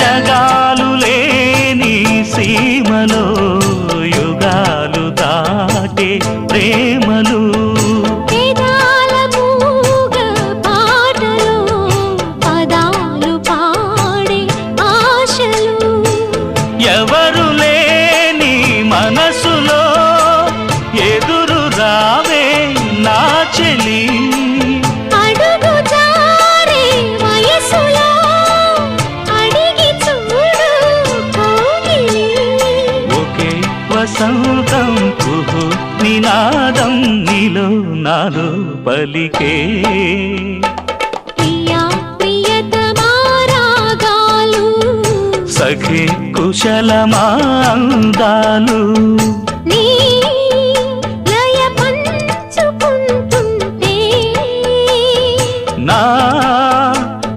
సరగాలు లేని సీమలో యుగాలు దాటే ప్రేమలు వేదాల మూగ పాటలో పదాలు పాడే ఆశలు ఎవరు లేని మనసులో ఎదురు రావే నా చెలి అడుగు జారే వయసులో అడిగి చూడు కౌగిలి ఒకే వసంతం కుహు నినాదం నీలో నాలో పలికే ప్రియా ప్రియతమా రాగాలు సఖి కుశలమా అందాలు నీ